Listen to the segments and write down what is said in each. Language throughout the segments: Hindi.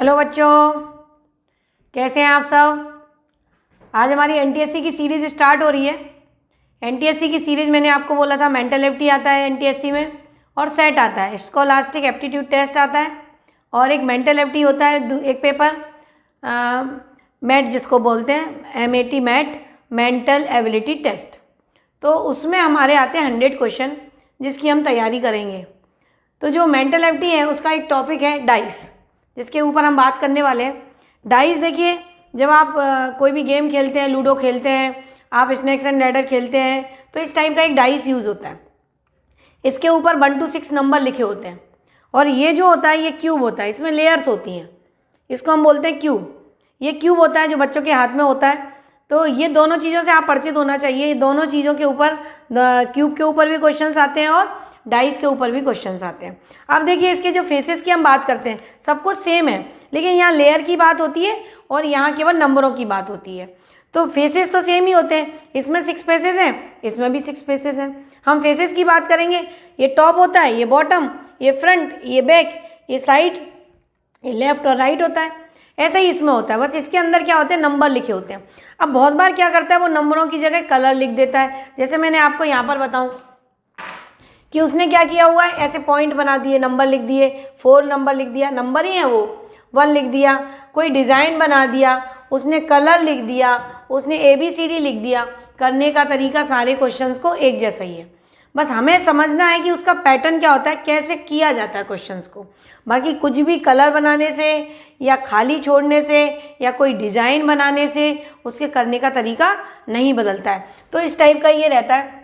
हेलो बच्चों, कैसे हैं आप सब। आज हमारी एनटीएससी की सीरीज़ स्टार्ट हो रही है। एनटीएससी की सीरीज़ मैंने आपको बोला था मेंटल एबिलिटी आता है एनटीएससी में, और सेट आता है, स्कॉलास्टिक एप्टीट्यूड टेस्ट आता है, और एक मेंटल एबिलिटी होता है एक पेपर मैट जिसको बोलते हैं MAT MAT mental ability test. तो उसमें हमारे आते हैं 100 क्वेश्चन जिसकी हम तैयारी करेंगे। तो जो मेंटल एबिलिटी है उसका एक टॉपिक है डाइस, जिसके ऊपर हम बात करने वाले हैं। डाइस देखिए, जब आप कोई भी गेम खेलते हैं, लूडो खेलते हैं, आप स्नैक्स एंड लैडर खेलते हैं, तो इस टाइप का एक डाइस यूज़ होता है। इसके ऊपर 1 to 6 नंबर लिखे होते हैं, और ये जो होता है ये क्यूब होता है, इसमें लेयर्स होती हैं, इसको हम बोलते हैं क्यूब। ये क्यूब होता है जो बच्चों के हाथ में होता है। तो ये दोनों चीज़ों से आप परिचित होना चाहिए। ये दोनों चीज़ों के ऊपर, क्यूब के ऊपर भी क्वेश्चंस आते हैं और डाइस के ऊपर भी क्वेश्चंस आते हैं। अब देखिए, इसके जो फेसेस की हम बात करते हैं सब कुछ सेम है, लेकिन यहाँ लेयर की बात होती है और यहाँ केवल नंबरों की बात होती है। तो फेसेस तो सेम ही होते हैं, इसमें 6 फेसेस हैं, इसमें भी 6 फेसेस हैं। हम फेसेस की बात करेंगे, ये टॉप होता है, ये बॉटम, ये फ्रंट, ये बैक, ये साइड, ये लेफ्ट और राइट होता है। ऐसा ही इसमें होता है, बस इसके अंदर क्या होते हैं, नंबर लिखे होते हैं। अब बहुत बार क्या करता है, वो नंबरों की जगह कलर लिख देता है। जैसे मैंने आपको यहाँ पर बताऊँ कि उसने क्या किया हुआ है, ऐसे पॉइंट बना दिए, नंबर लिख दिए, 4 नंबर लिख दिया, नंबर ही है वो, 1 लिख दिया। कोई डिज़ाइन बना दिया, उसने कलर लिख दिया, उसने ABCD लिख दिया। करने का तरीका सारे क्वेश्चंस को एक जैसा ही है, बस हमें समझना है कि उसका पैटर्न क्या होता है, कैसे किया जाता है क्वेश्चंस को। बाकी कुछ भी कलर बनाने से या खाली छोड़ने से या कोई डिज़ाइन बनाने से उसके करने का तरीका नहीं बदलता है। तो इस टाइप का ये रहता है।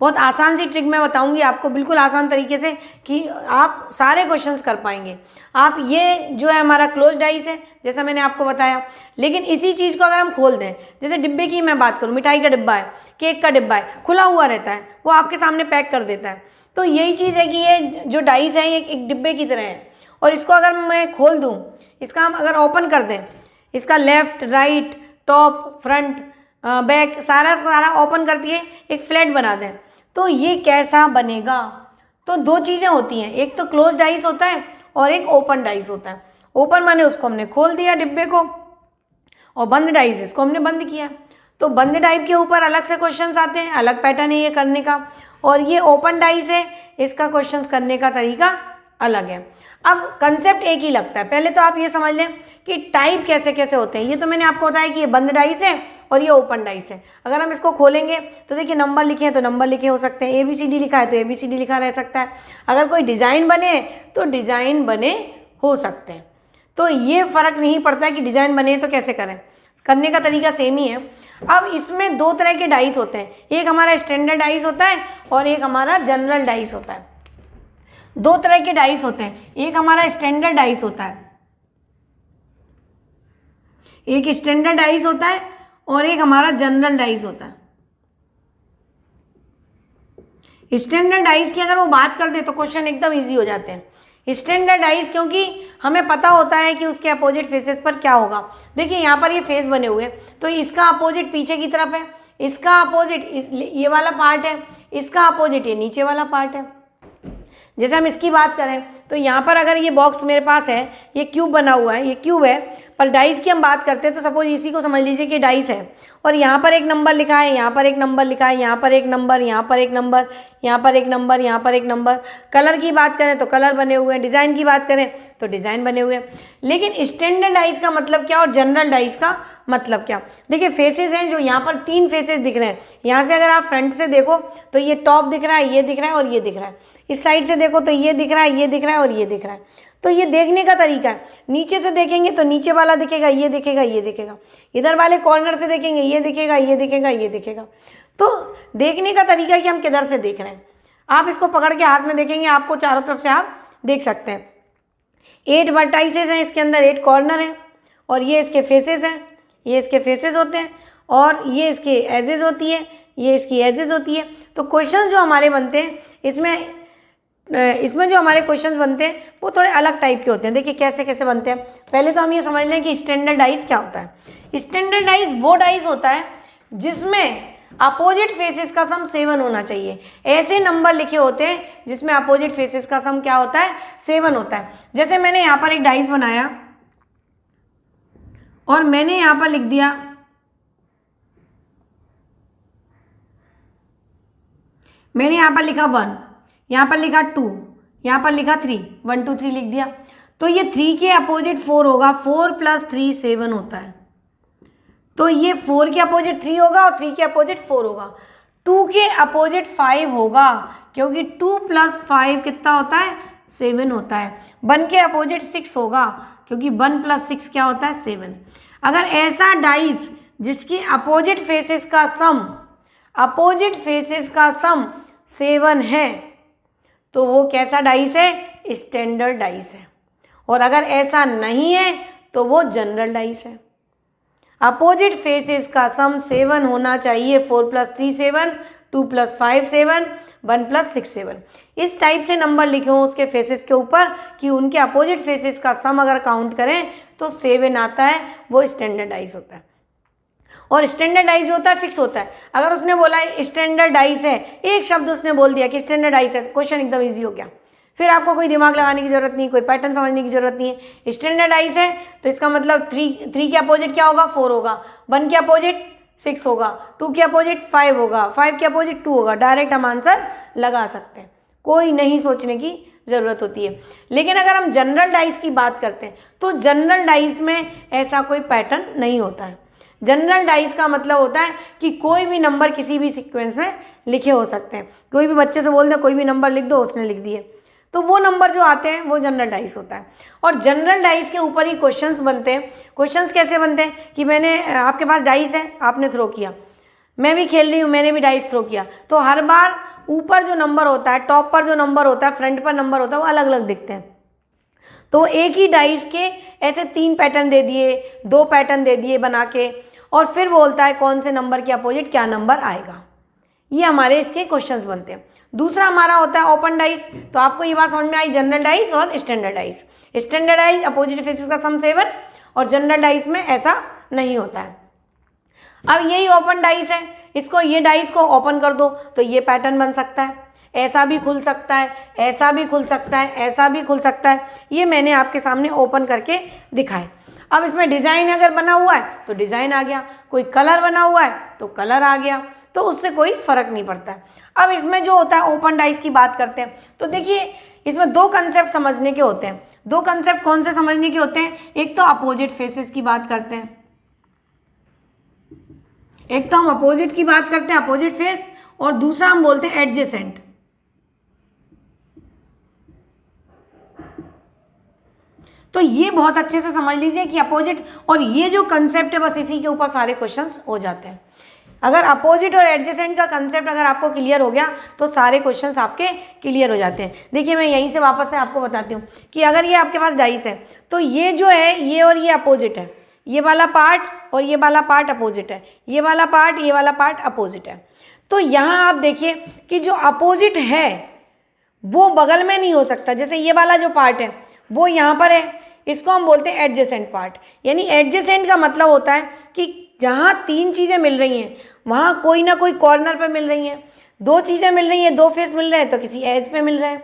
बहुत आसान सी ट्रिक मैं बताऊंगी आपको, बिल्कुल आसान तरीके से, कि आप सारे क्वेश्चंस कर पाएंगे। आप ये जो है हमारा क्लोज डाइस है, जैसा मैंने आपको बताया, लेकिन इसी चीज़ को अगर हम खोल दें, जैसे डिब्बे की मैं बात करूँ, मिठाई का डिब्बा है, केक का डिब्बा है, खुला हुआ रहता है, वो आपके सामने पैक कर देता है। तो यही चीज़ है कि ये जो डाइस है ये एक डिब्बे की तरह है, और इसको अगर मैं खोल दूँ, इसका हम अगर ओपन कर दें, इसका left, right, top, front, back सारा ओपन कर दिए, एक फ्लैट बना दें, तो ये कैसा बनेगा। तो 2 चीज़ें होती हैं, एक तो क्लोज डाइस होता है और एक ओपन डाइस होता है। ओपन माने उसको हमने खोल दिया डिब्बे को, और बंद डाइस इसको हमने बंद किया। तो बंद डाइस के ऊपर अलग से क्वेश्चंस आते हैं, अलग पैटर्न है ये करने का, और ये ओपन डाइस है, इसका क्वेश्चंस करने का तरीका अलग है। अब कंसेप्ट एक ही लगता है। पहले तो आप ये समझ लें कि टाइप कैसे कैसे होते हैं। ये तो मैंने आपको बताया कि ये बंद डाइस है और ये ओपन डाइस है। अगर हम इसको खोलेंगे तो देखिए, नंबर लिखे हैं तो नंबर लिखे हो सकते हैं, ABCD लिखा है तो ABCD लिखा रह सकता है, अगर कोई डिज़ाइन बने तो डिज़ाइन बने हो सकते हैं। तो ये फ़र्क नहीं पड़ता है कि डिज़ाइन बने तो कैसे करें, करने का तरीका सेम ही है। अब इसमें 2 तरह के डाइस होते हैं, एक हमारा स्टैंडर्ड डाइस होता है और एक हमारा जनरल डाइस होता है। 2 तरह के डाइस होते हैं, एक हमारा स्टैंडर्ड डाइस होता है, एक स्टैंडर्ड डाइस होता है और एक हमारा जनरल डाइस होता है। स्टैंडर्ड डाइस की अगर वो बात कर दे तो क्वेश्चन एकदम इजी हो जाते हैं। स्टैंडर्ड डाइस क्योंकि हमें पता होता है कि उसके अपोजिट फेसेस पर क्या होगा। देखिए, यहाँ पर ये फेस बने हुए हैं, तो इसका अपोजिट पीछे की तरफ है, इसका अपोजिट ये वाला पार्ट है, इसका अपोजिट ये नीचे वाला पार्ट है। जैसे हम इसकी बात करें तो यहाँ पर अगर ये बॉक्स मेरे पास है, ये क्यूब बना हुआ है, ये क्यूब है, पर डाइस की हम बात करते हैं तो सपोज इसी को समझ लीजिए कि डाइस है, और यहाँ पर एक नंबर लिखा है, यहाँ पर एक नंबर लिखा है, यहाँ पर एक नंबर, यहाँ पर एक नंबर, यहाँ पर एक नंबर, यहाँ पर एक नंबर। कलर की बात करें तो कलर बने हुए हैं, डिज़ाइन की बात करें तो डिज़ाइन बने हुए हैं। लेकिन स्टैंडर्ड डाइस का मतलब क्या और जनरल डाइस का मतलब क्या। देखिए, फेसेस हैं जो यहाँ पर 3 फेसेस दिख रहे हैं। यहाँ से अगर आप फ्रंट से देखो तो ये टॉप दिख रहा है, ये दिख रहा है और ये दिख रहा है। इस साइड से देखो तो ये दिख रहा है, ये दिख रहा है और ये दिख रहा है। तो ये देखने का तरीका है। नीचे से देखेंगे तो नीचे वाला दिखेगा, ये दिखेगा, ये दिखेगा। इधर वाले कॉर्नर से देखेंगे, ये दिखेगा, ये दिखेगा, ये दिखेगा। तो देखने का तरीका है कि हम किधर से देख रहे हैं। आप इसको पकड़ के हाथ में देखेंगे, आपको चारों तरफ से आप देख सकते हैं। 8 वर्टाइसेस हैं इसके अंदर, 8 कॉर्नर हैं, और ये इसके फेसेस हैं, ये इसके फेसेस होते हैं, और ये इसके एजेस होती है, ये इसकी एजेस होती है। तो क्वेश्चन जो हमारे बनते हैं इसमें जो हमारे क्वेश्चंस बनते हैं वो थोड़े अलग टाइप के होते हैं। देखिए कैसे कैसे बनते हैं। पहले तो हम ये समझ लें कि स्टैंडर्ड डाइस क्या होता है। स्टैंडर्ड डाइस वो डाइस होता है जिसमें अपोजिट फेसेस का सम 7 होना चाहिए। ऐसे नंबर लिखे होते हैं जिसमें अपोजिट फेसेस का सम क्या होता है, 7 होता है। जैसे मैंने यहाँ पर एक डाइस बनाया, और मैंने यहाँ पर लिख दिया, मैंने यहाँ पर लिखा 1, यहाँ पर लिखा 2, यहाँ पर लिखा 3, 1 2 3 लिख दिया। तो ये 3 के अपोजिट 4 होगा, 4 + 3 7 होता है। तो ये 4 के अपोजिट 3 होगा और 3 के अपोजिट 4 होगा। 2 के अपोजिट 5 होगा, क्योंकि 2 + 5 कितना होता है, 7 होता है। 1 के अपोजिट 6 होगा, क्योंकि 1 + 6 क्या होता है, 7। अगर ऐसा डाइस जिसकी अपोजिट फेसेस का सम 7 है, तो वो कैसा डाइस है, स्टैंडर्ड डाइस है। और अगर ऐसा नहीं है तो वो जनरल डाइस है। अपोजिट फेसेस का सम 7 होना चाहिए, 4 + 3 7, 2 + 5 7, 1 + 6 7। इस टाइप से नंबर लिखे हों उसके फेसेस के ऊपर कि उनके अपोजिट फेसेस का सम अगर काउंट करें तो 7 आता है, वो स्टैंडर्डाइज होता है। और स्टैंडर्डाइज होता है, फिक्स होता है। अगर उसने बोला है स्टैंडर्डाइज है, एक शब्द उसने बोल दिया कि स्टैंडर्डाइज है, क्वेश्चन एकदम ईजी हो गया। फिर आपको कोई दिमाग लगाने की जरूरत नहीं, कोई पैटर्न समझने की जरूरत नहीं है। स्टैंडर्डाइज है तो इसका मतलब 3 के अपोजिट क्या होगा, 4 होगा, 1 के अपोजिट 6 होगा, 2 के अपोजिट 5 होगा, 5 के अपोजिट 2 होगा। डायरेक्ट हम आंसर लगा सकते हैं, कोई नहीं सोचने की ज़रूरत होती है। लेकिन अगर हम जनरल डाइस की बात करते हैं तो जनरल डाइस में ऐसा कोई पैटर्न नहीं होता है। जनरल डाइस का मतलब होता है कि कोई भी नंबर किसी भी सीक्वेंस में लिखे हो सकते हैं। कोई भी बच्चे से बोल दे कोई भी नंबर लिख दो, उसने लिख दिए, तो वो नंबर जो आते हैं वो जनरल डाइस होता है। और जनरल डाइस के ऊपर ही क्वेश्चंस बनते हैं। क्वेश्चंस कैसे बनते हैं कि मैंने, आपके पास डाइस है, आपने थ्रो किया, मैं भी खेल रही हूँ, मैंने भी डाइस थ्रो किया, तो हर बार ऊपर जो नंबर होता है, टॉप पर जो नंबर होता है, फ्रंट पर नंबर होता है, वो अलग अलग दिखते हैं। तो एक ही डाइस के ऐसे 3 पैटर्न दे दिए, 2 पैटर्न दे दिए बना के, और फिर बोलता है कौन से नंबर के अपोजिट क्या नंबर आएगा। ये हमारे इसके क्वेश्चंस बनते हैं। दूसरा हमारा होता है ओपन डाइस। तो आपको ये बात समझ में आई, जनरल डाइस और standard dice. Standard dice opposite faces का सम 7 और जनरल डाइस में ऐसा नहीं होता है। अब यही ओपन डाइस है, इसको, ये डाइस को ओपन कर दो तो ये पैटर्न बन सकता है, ऐसा भी खुल सकता है, ऐसा भी खुल सकता है, ऐसा भी खुल सकता है। ये मैंने आपके सामने ओपन करके दिखाए। अब इसमें डिज़ाइन अगर बना हुआ है तो डिज़ाइन आ गया, कोई कलर बना हुआ है तो कलर आ गया, तो उससे कोई फ़र्क नहीं पड़ता है। अब इसमें जो होता है ओपन डाइस की बात करते हैं तो देखिए इसमें 2 कंसेप्ट समझने के होते हैं। 2 कंसेप्ट कौन से समझने के होते हैं, एक तो अपोजिट फेसेस की बात करते हैं, एक तो हम अपोजिट की बात करते हैं, अपोजिट फेस, और दूसरा हम बोलते हैं एडजेसेंट। तो ये बहुत अच्छे से समझ लीजिए कि अपोजिट और ये जो कंसेप्ट है, बस इसी के ऊपर सारे क्वेश्चंस हो जाते हैं। अगर अपोजिट और एडजेसेंट का कंसेप्ट अगर आपको क्लियर हो गया तो सारे क्वेश्चंस आपके क्लियर हो जाते हैं। देखिए मैं यहीं से वापस से आपको बताती हूँ कि अगर ये आपके पास डाइस है तो ये जो है ये और ये अपोजिट है, ये वाला पार्ट और ये वाला पार्ट अपोजिट है, ये वाला पार्ट, ये वाला पार्ट अपोजिट है। तो यहाँ आप देखिए कि जो अपोजिट है वो बगल में नहीं हो सकता। जैसे ये वाला जो पार्ट है वो यहाँ पर है, इसको हम बोलते हैं एडजेसेंट पार्ट। यानी एडजेसेंट का मतलब होता है कि जहाँ 3 चीज़ें मिल रही हैं वहाँ कोई ना कोई कॉर्नर पे मिल रही हैं। 2 चीज़ें मिल रही हैं, 2 फेस मिल रहे हैं तो किसी एज पे मिल रहे हैं।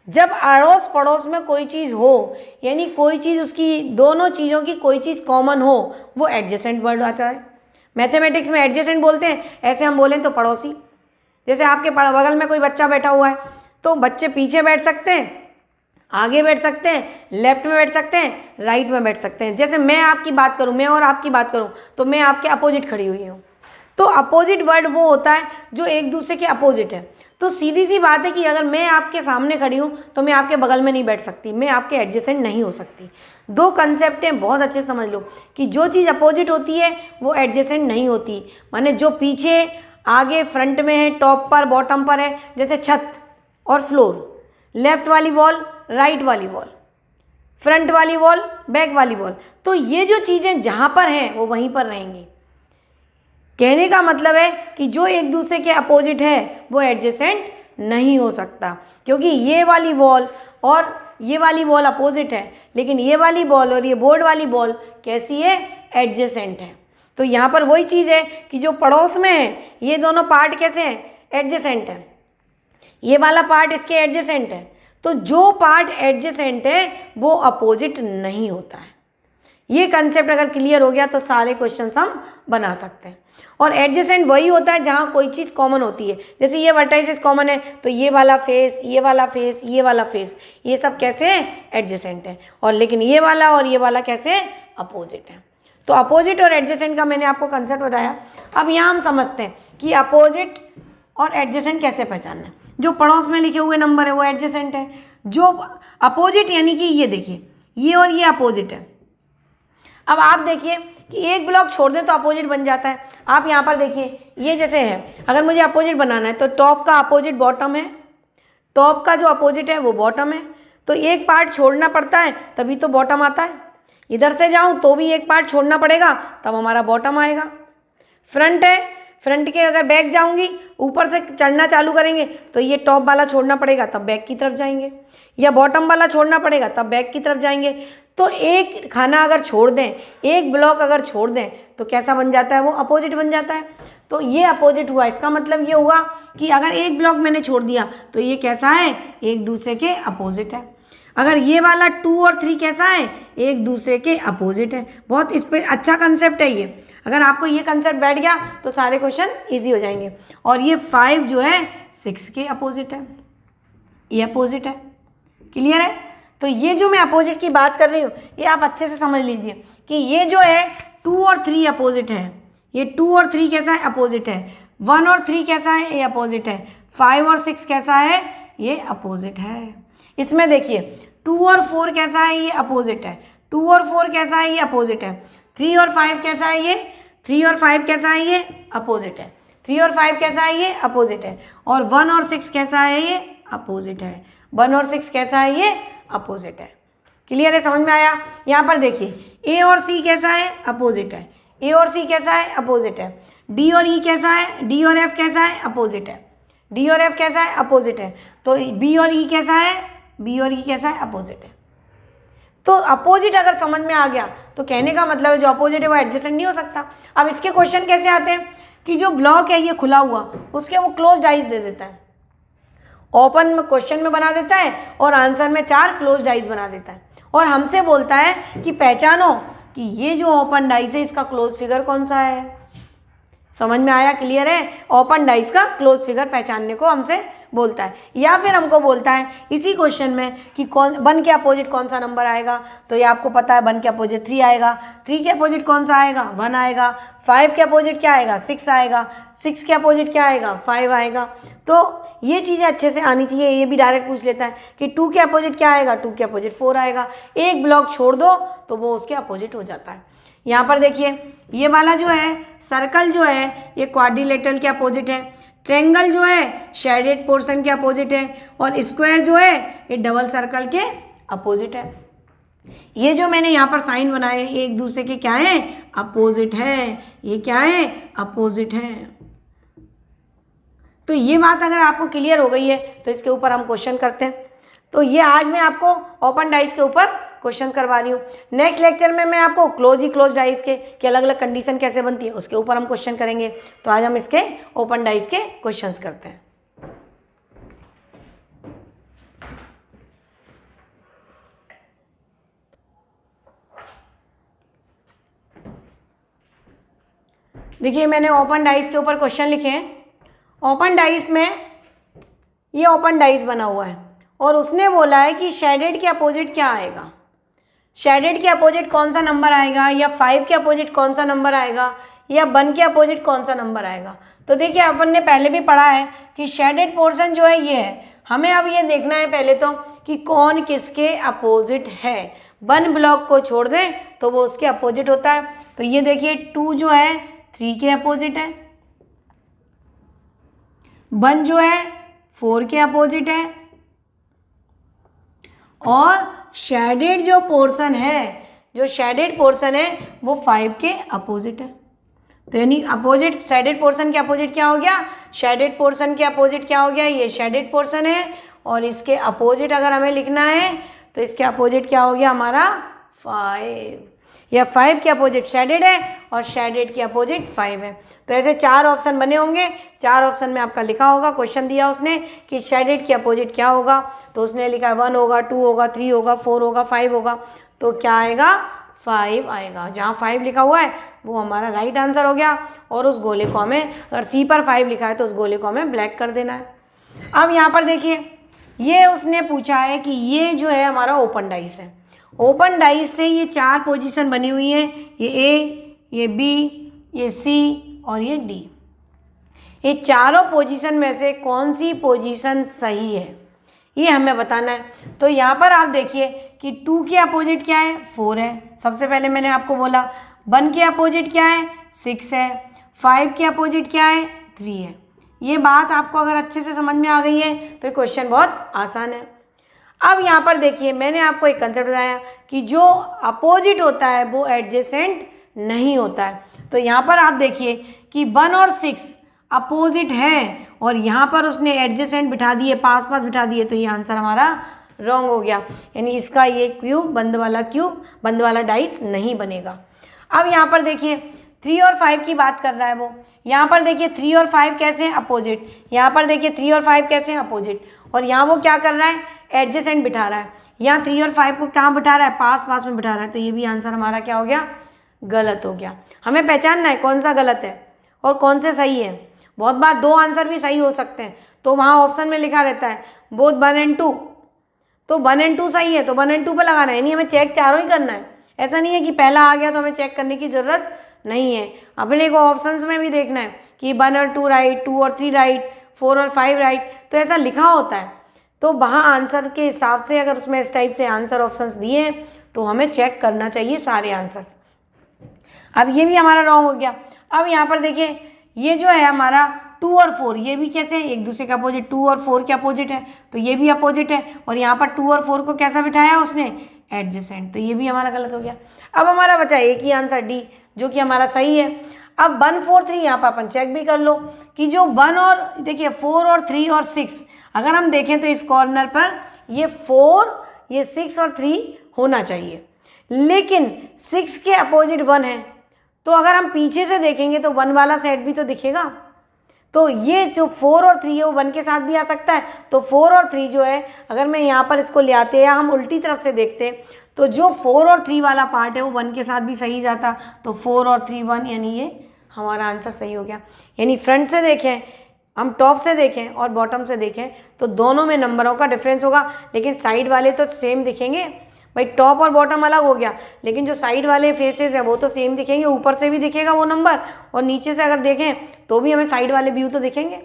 जब अड़ोस पड़ोस में कोई चीज़ हो, यानी कोई चीज़ उसकी, दोनों चीज़ों की कोई चीज़ कॉमन हो, वो एडजेसेंट वर्ड आता है। मैथमेटिक्स में एडजेसेंट बोलते हैं, ऐसे हम बोलें तो पड़ोसी। जैसे आपके बगल में कोई बच्चा बैठा हुआ है तो बच्चे पीछे बैठ सकते हैं, आगे बैठ सकते हैं, लेफ्ट में बैठ सकते हैं, राइट में बैठ सकते हैं। जैसे मैं आपकी बात करूं, मैं और आपकी बात करूं तो मैं आपके अपोजिट खड़ी हुई हूं। तो अपोजिट वर्ड वो होता है जो एक दूसरे के अपोजिट है। तो सीधी सी बात है कि अगर मैं आपके सामने खड़ी हूं तो मैं आपके बगल में नहीं बैठ सकती, मैं आपके एडजेसेंट नहीं हो सकती। 2 कंसेप्ट हैं, बहुत अच्छे समझ लो कि जो चीज़ अपोजिट होती है वो एडजेसेंट नहीं होती। माने जो पीछे, आगे, फ्रंट में है, टॉप पर, बॉटम पर है, जैसे छत और फ्लोर, लेफ्ट वाली वॉल, राइट वाली वॉल, फ्रंट वाली वॉल, बैक वाली वॉल, तो ये जो चीज़ें जहाँ पर हैं वो वहीं पर रहेंगी। कहने का मतलब है कि जो एक दूसरे के अपोजिट है वो एडजेसेंट नहीं हो सकता, क्योंकि ये वाली वॉल और ये वाली वॉल अपोजिट है, लेकिन ये वाली बॉल और ये बोर्ड वाली बॉल कैसी है, एडजेसेंट है। तो यहाँ पर वही चीज़ है कि जो पड़ोस में है ये दोनों पार्ट कैसे हैं, एडजेसेंट है। ये वाला पार्ट इसके एडजेसेंट है, तो जो पार्ट एडजेसेंट है वो अपोजिट नहीं होता है। ये कंसेप्ट अगर क्लियर हो गया तो सारे क्वेश्चन हम बना सकते हैं। और एडजेसेंट वही होता है जहाँ कोई चीज़ कॉमन होती है, जैसे ये वर्टाइसेस कॉमन है तो ये वाला फेस, ये वाला फेस, ये वाला फेस, ये सब कैसे है, एडजेसेंट है। और लेकिन ये वाला और ये वाला कैसे है, अपोजिट है। तो अपोजिट और एडजेसेंट का मैंने आपको कंसेप्ट बताया। अब यहाँ हम समझते हैं कि अपोजिट और एडजेसेंट कैसे पहचानना है। जो पड़ोस में लिखे हुए नंबर है वो एडजेसेंट है, जो अपोजिट यानी कि ये देखिए ये और ये अपोजिट है। अब आप देखिए कि एक ब्लॉक छोड़ दें तो अपोजिट बन जाता है। आप यहाँ पर देखिए ये जैसे है, अगर मुझे अपोजिट बनाना है तो टॉप का अपोजिट बॉटम है, टॉप का जो अपोजिट है वो बॉटम है, तो एक पार्ट छोड़ना पड़ता है तभी तो बॉटम आता है। इधर से जाऊँ तो भी एक पार्ट छोड़ना पड़ेगा तब हमारा बॉटम आएगा। फ्रंट है, फ्रंट के अगर बैक जाऊंगी, ऊपर से चढ़ना चालू करेंगे तो ये टॉप वाला छोड़ना पड़ेगा तब बैक की तरफ जाएंगे, या बॉटम वाला छोड़ना पड़ेगा तब बैक की तरफ जाएंगे। तो एक खाना अगर छोड़ दें, एक ब्लॉक अगर छोड़ दें तो कैसा बन जाता है, वो अपोजिट बन जाता है। तो ये अपोजिट हुआ, इसका मतलब ये हुआ कि अगर एक ब्लॉक मैंने छोड़ दिया तो ये कैसा है, एक दूसरे के अपोजिट है। अगर ये वाला 2 और 3 कैसा है, एक दूसरे के अपोजिट है। बहुत इस पर अच्छा कंसेप्ट है ये। अगर आपको ये कंसेप्ट बैठ गया तो सारे क्वेश्चन इजी हो जाएंगे। और ये 5 जो है 6 के अपोजिट है, ये अपोजिट है। क्लियर है? तो ये जो मैं अपोजिट की बात कर रही हूँ ये आप अच्छे से समझ लीजिए कि ये जो है 2 और 3 अपोजिट है, ये 2 और 3 कैसा है, अपोजिट है। 1 और 3 कैसा है, ये अपोजिट है। 5 और 6 कैसा है, ये अपोजिट है। इसमें देखिए 2 और 4 कैसा है, ये अपोजिट है। 2 और 4 कैसा है, ये अपोजिट है। 3 और 5 कैसा है, ये 3 और 5 कैसा है, ये अपोजिट है। 3 और 5 कैसा है, ये अपोजिट है। और 1 और 6 कैसा है, ये अपोजिट है। 1 और 6 कैसा है, ये अपोजिट है। क्लियर है, समझ में आया? यहाँ पर देखिए ए और सी कैसा है, अपोजिट है। ए और सी कैसा है, अपोजिट है। डी और ई कैसा है, डी और एफ कैसा है, अपोजिट है। डी और एफ कैसा है, अपोजिट है। तो बी और ई कैसा है, बी और ई कैसा है, अपोजिट है। तो अपोजिट अगर समझ में आ गया तो कहने का मतलब है जो अपोजिट है वो एडजेसेंट नहीं हो सकता। अब इसके क्वेश्चन कैसे आते हैं कि जो ब्लॉक है ये खुला हुआ, उसके वो क्लोज आइज दे देता है, ओपन में क्वेश्चन में बना देता है और आंसर में 4 क्लोज आइज बना देता है, और हमसे बोलता है कि पहचानो कि ये जो ओपन डाइस है इसका क्लोज फिगर कौन सा है। समझ में आया? क्लियर है? ओपन डाइस का क्लोज फिगर पहचानने को हमसे बोलता है। या फिर हमको बोलता है इसी क्वेश्चन में कि कौन 1 के अपोजिट कौन सा नंबर आएगा, तो ये आपको पता है 1 के अपोजिट 3 आएगा। 3 के अपोजिट कौन सा आएगा, 1 आएगा। 5 के अपोजिट क्या आएगा, 6 आएगा। 6 के अपोजिट क्या आएगा, 5 आएगा। तो ये चीज़ें अच्छे से आनी चाहिए। ये भी डायरेक्ट पूछ लेता है कि 2 के अपोजिट क्या आएगा, 2 के अपोजिट 4 आएगा। एक ब्लॉक छोड़ दो तो वो उसके अपोजिट हो जाता है। यहाँ पर देखिए ये वाला जो है सर्कल जो है ये क्वाड्रिलेटरल के अपोजिट है, ट्रायंगल जो है शेडेड पोर्शन के अपोजिट है, और स्क्वायर जो है ये डबल सर्कल के अपोजिट है। ये जो मैंने यहाँ पर साइन बनाए ये एक दूसरे के क्या है, अपोजिट है। ये क्या है, अपोजिट है। तो ये बात अगर आपको क्लियर हो गई है तो इसके ऊपर हम क्वेश्चन करते हैं। तो ये आज मैं आपको ओपन डाइस के ऊपर क्वेश्चन करवा रही हूँ। नेक्स्ट लेक्चर में मैं आपको क्लोज डाइस के अलग अलग कंडीशन कैसे बनती है उसके ऊपर हम क्वेश्चन करेंगे। तो आज हम इसके ओपन डाइस के क्वेश्चंस करते हैं। देखिए मैंने ओपन डाइस के ऊपर क्वेश्चन लिखे हैं। ओपन डाइस में ये ओपन डाइस बना हुआ है और उसने बोला है कि शेडेड के अपोजिट क्या आएगा, शेडेड के अपोजिट कौन सा नंबर आएगा, या 5 के अपोजिट कौन सा नंबर आएगा, या 1 के अपोजिट कौन सा नंबर आएगा। तो देखिए अपन ने पहले भी पढ़ा है कि शेडेड पोर्शन जो है ये है। हमें अब ये देखना है पहले तो कि कौन किसके अपोजिट है। 1 ब्लॉक को छोड़ दें तो वो उसके अपोजिट होता है। तो ये देखिए 2 जो है 3 के अपोजिट है, 1 जो है 4 के अपोजिट है, और शेडेड जो पोर्शन है, जो शेडेड पोर्शन है वो 5 के अपोजिट है। तो यानी अपोजिट शेडेड पोर्शन के अपोजिट क्या हो गया, शेडेड पोर्शन के अपोजिट क्या हो गया, ये शेडेड पोर्शन है, और इसके अपोजिट अगर हमें लिखना है तो इसके अपोजिट क्या हो गया हमारा 5, या 5 के अपोजिट शेडेड है और शेडेड के अपोजिट 5 है। तो ऐसे 4 ऑप्शन बने होंगे। 4 ऑप्शन में आपका लिखा होगा, क्वेश्चन दिया उसने कि शेडेड के अपोजिट क्या होगा, तो उसने लिखा 1 होगा, 2 होगा, 3 होगा, 4 होगा, 5 होगा। तो क्या आएगा 5 आएगा। जहाँ 5 लिखा हुआ है वो हमारा राइट आंसर हो गया। और उस गोले को हमें, अगर सी पर 5 लिखा है तो उस गोले को हमें ब्लैक कर देना है। अब यहाँ पर देखिए, ये उसने पूछा है कि ये जो है हमारा ओपन डाइस है। ओपन डाइस से ये 4 पोजीशन बनी हुई है, ये ए, ये बी, ये सी और ये डी। ये चारों पोजीशन में से कौन सी पोजीशन सही है ये हमें बताना है। तो यहाँ पर आप देखिए कि 2 के अपोजिट क्या है, 4 है। सबसे पहले मैंने आपको बोला 1 के अपोजिट क्या है, 6 है। 5 के अपोजिट क्या है, 3 है। ये बात आपको अगर अच्छे से समझ में आ गई है तो ये क्वेश्चन बहुत आसान है। अब यहाँ पर देखिए, मैंने आपको एक कंसेप्ट बताया कि जो अपोजिट होता है वो एडजेसेंट नहीं होता है। तो यहाँ पर आप देखिए कि 1 और 6 अपोजिट है और यहाँ पर उसने एडजेसेंट बिठा दिए, पास पास बिठा दिए, तो ये आंसर हमारा रॉन्ग हो गया। यानी इसका ये क्यूब, बंद वाला डाइस नहीं बनेगा। अब यहाँ पर देखिए 3 और 5 की बात कर रहा है वो। यहाँ पर देखिए 3 और 5 कैसे हैं, अपोजिट। यहाँ पर देखिए 3 और 5 कैसे हैं, अपोजिट। और यहाँ वो क्या कर रहा है, एडजेसेंट बिठा रहा है। यहाँ 3 और 5 को कहाँ बिठा रहा है, पास पास में बिठा रहा है। तो ये भी आंसर हमारा क्या हो गया, गलत हो गया। हमें पहचानना है कौन सा गलत है और कौन से सही है। बहुत बार 2 आंसर भी सही हो सकते हैं, तो वहाँ ऑप्शन में लिखा रहता है बोथ 1 और 2, तो 1 और 2 सही है तो 1 और 2 पर लगाना है। नहीं, हमें चेक चारों ही करना है। ऐसा नहीं है कि पहला आ गया तो हमें चेक करने की ज़रूरत नहीं है। अपने को ऑप्शंस में भी देखना है कि 1 और 2 राइट, 2 और 3 राइट, 4 और 5 राइट, तो ऐसा लिखा होता है। तो वहाँ आंसर के हिसाब से अगर उसमें इस टाइप से आंसर ऑप्शंस दिए हैं तो हमें चेक करना चाहिए सारे आंसर्स। अब ये भी हमारा रॉन्ग हो गया। अब यहाँ पर देखिए, ये जो है हमारा 2 और 4, ये भी कैसे है, एक दूसरे के अपोजिट। 2 और 4 के अपोजिट है तो ये भी अपोजिट है। और यहाँ पर 2 और 4 को कैसा बिठाया उसने, एडजेसेंट, तो ये भी हमारा गलत हो गया। अब हमारा बचा एक ही आंसर डी, जो कि हमारा सही है। अब 1 4 3 यहाँ पर अपन चेक भी कर लो कि जो 1 और देखिए 4 और 3 और 6, अगर हम देखें तो इस कॉर्नर पर ये 4, ये 6 और 3 होना चाहिए, लेकिन 6 के अपोजिट 1 है। तो अगर हम पीछे से देखेंगे तो 1 वाला सेट भी तो दिखेगा। तो ये जो 4 और 3 है वो 1 के साथ भी आ सकता है। तो 4 और 3 जो है, अगर मैं यहाँ पर इसको ले आते या हम उल्टी तरफ से देखते तो जो 4 और 3 वाला पार्ट है वो 1 के साथ भी सही जाता। तो 4 और 3 1, यानी ये हमारा आंसर सही हो गया। यानी फ्रंट से देखें, हम टॉप से देखें और बॉटम से देखें तो दोनों में नंबरों का डिफरेंस होगा, लेकिन साइड वाले तो सेम दिखेंगे। भाई टॉप और बॉटम अलग हो गया, लेकिन जो साइड वाले फेसेस हैं वो तो सेम दिखेंगे। ऊपर से भी दिखेगा वो नंबर और नीचे से अगर देखें तो भी हमें साइड वाले व्यू तो दिखेंगे।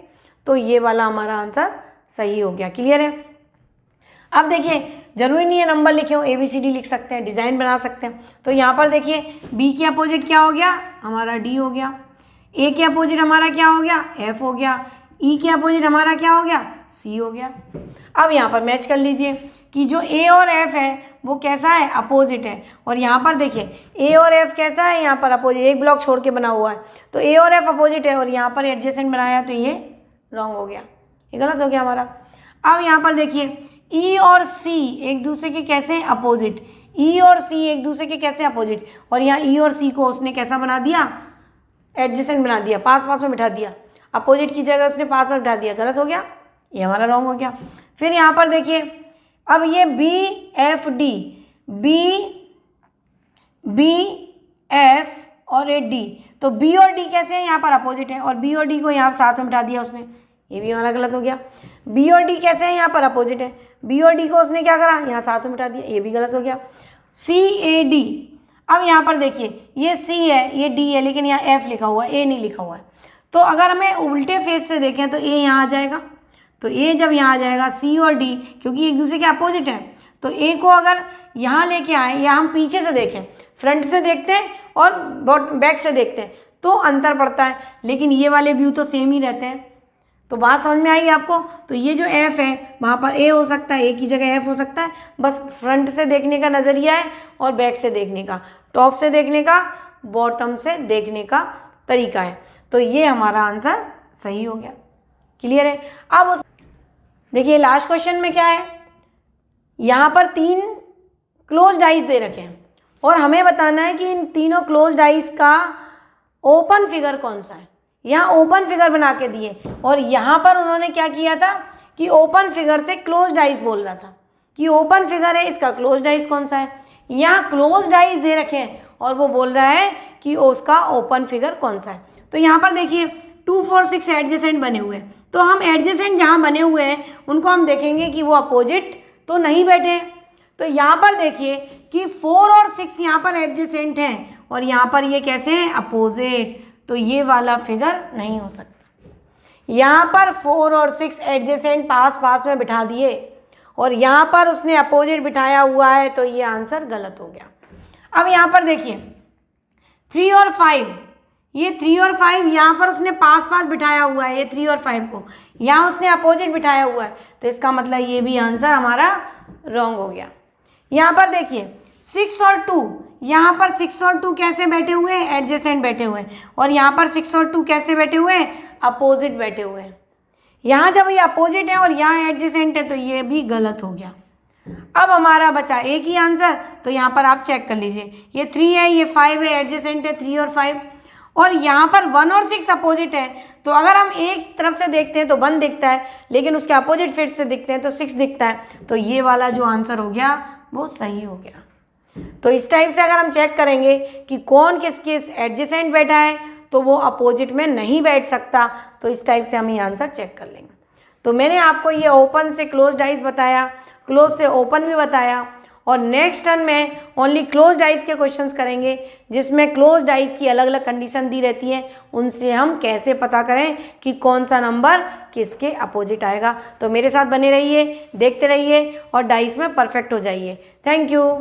तो ये वाला हमारा आंसर सही हो गया। क्लियर है। अब देखिए, जरूरी नहीं है नंबर लिखे हो, ABCD लिख सकते हैं, डिज़ाइन बना सकते हैं। तो यहाँ पर देखिए B के अपोजिट क्या हो गया, हमारा D हो गया। A के अपोजिट हमारा क्या हो गया, F हो गया। E के अपोजिट हमारा क्या हो गया, C हो गया। अब यहाँ पर मैच कर लीजिए कि जो A और F है वो कैसा है, अपोजिट है। और यहाँ पर देखिए A और F कैसा है, यहाँ पर अपोजिट, एक ब्लॉक छोड़ के बना हुआ है। तो A और F अपोजिट है और यहाँ पर एडजेसेंट बनाया, तो ये रॉन्ग हो गया, ये गलत हो गया हमारा। अब यहाँ पर देखिए E और C एक दूसरे के कैसे हैं, अपोजिट। E और C एक दूसरे के कैसे अपोजिट, और यहाँ E और C को उसने कैसा बना दिया, एडजेसेंट बना दिया, पास पास में बिठा दिया। अपोजिट की जगह उसने पास में बिठा दिया, गलत हो गया, ये हमारा रॉन्ग हो गया। फिर यहाँ पर देखिए, अब ये BFD, BF और ये D, तो B और D कैसे हैं, यहाँ पर अपोजिट है और B और D को यहाँ साथ में बिठा दिया उसने, ये भी हमारा गलत हो गया। B और D कैसे हैं, यहाँ पर अपोजिट है, B और D को उसने क्या करा, यहाँ साथ में बिठा दिया, ये भी गलत हो गया। CAD, अब यहाँ पर देखिए ये C है, ये D है, लेकिन यहाँ F लिखा हुआ है, A नहीं लिखा हुआ है। तो अगर हमें उल्टे फेस से देखें तो A यहाँ आ जाएगा, तो A जब यहाँ आ जाएगा, C और D क्योंकि एक दूसरे के अपोजिट है, तो A को अगर यहाँ लेके आए या हम पीछे से देखें, फ्रंट से देखते हैं और बैक से देखते हैं तो अंतर पड़ता है, लेकिन ये वाले व्यू तो सेम ही रहते हैं। तो बात समझ में आई आपको। तो ये जो F है वहाँ पर A हो सकता है, A की जगह F हो सकता है, बस फ्रंट से देखने का नज़रिया है और बैक से देखने का, टॉप से देखने का, बॉटम से देखने का तरीका है। तो ये हमारा आंसर सही हो गया। क्लियर है। अब देखिए लास्ट क्वेश्चन में क्या है, यहाँ पर 3 क्लोज डाइस दे रखे हैं और हमें बताना है कि इन तीनों क्लोज डाइस का ओपन फिगर कौन सा है। यहाँ ओपन फिगर बना के दिए और यहाँ पर उन्होंने क्या किया था कि ओपन फिगर से क्लोज डाइस बोल रहा था कि ओपन फिगर है, इसका क्लोज डाइस कौन सा है। यहाँ क्लोज डाइज दे रखे हैं और वो बोल रहा है कि उसका ओपन फिगर कौन सा है। तो यहाँ पर देखिए 2, 4, 6 एडजेसेंट बने हुए हैं, तो हम एडजेसेंट जहाँ बने हुए हैं उनको हम देखेंगे कि वो अपोजिट तो नहीं बैठे हैं। तो यहाँ पर देखिए कि 4 और 6 यहाँ पर एडजेसेंट हैं और यहाँ पर ये कैसे हैं, अपोजिट, तो ये वाला फिगर नहीं हो सकता। यहाँ पर 4 और 6 एडजेसेंट पास पास में बिठा दिए और यहाँ पर उसने अपोजिट बिठाया हुआ है, तो ये आंसर गलत हो गया। अब यहाँ पर देखिए 3 और 5, ये 3 और 5 यहाँ पर उसने पास पास बिठाया हुआ है, ये 3 और 5 को यहाँ उसने अपोजिट बिठाया हुआ है, तो इसका मतलब ये भी आंसर हमारा रॉन्ग हो गया। यहाँ पर देखिए 6 और 2, यहाँ पर 6 और 2 कैसे बैठे हुए हैं, एडजेसेंट बैठे हुए हैं, और यहाँ पर 6 और 2 कैसे बैठे हुए हैं, अपोजिट बैठे हुए हैं। यहाँ जब ये अपोजिट है और यहाँ एडजेसेंट है तो ये भी गलत हो गया। अब हमारा बचा एक ही आंसर, तो यहाँ पर आप चेक कर लीजिए, ये 3 है, ये 5 है, एडजेसेंट है 3 और 5, और यहाँ पर 1 और 6 अपोजिट है। तो अगर हम एक तरफ से देखते हैं तो 1 दिखता है, लेकिन उसके अपोजिट फिर से दिखते हैं तो 6 दिखता है, तो ये वाला जो आंसर हो गया वो सही हो गया। तो इस टाइप से अगर हम चेक करेंगे कि कौन किसके एडजेसेंट बैठा है तो वो अपोजिट में नहीं बैठ सकता, तो इस टाइप से हम ये आंसर चेक कर लेंगे। तो मैंने आपको ये ओपन से क्लोज डाइज बताया, क्लोज से ओपन भी बताया, और नेक्स्ट टर्न में ओनली क्लोज डाइज के क्वेश्चंस करेंगे जिसमें क्लोज डाइज की अलग अलग कंडीशन दी रहती है, उनसे हम कैसे पता करें कि कौन सा नंबर किसके अपोजिट आएगा। तो मेरे साथ बने रहिए, देखते रहिए और डाइज में परफेक्ट हो जाइए। Thank you.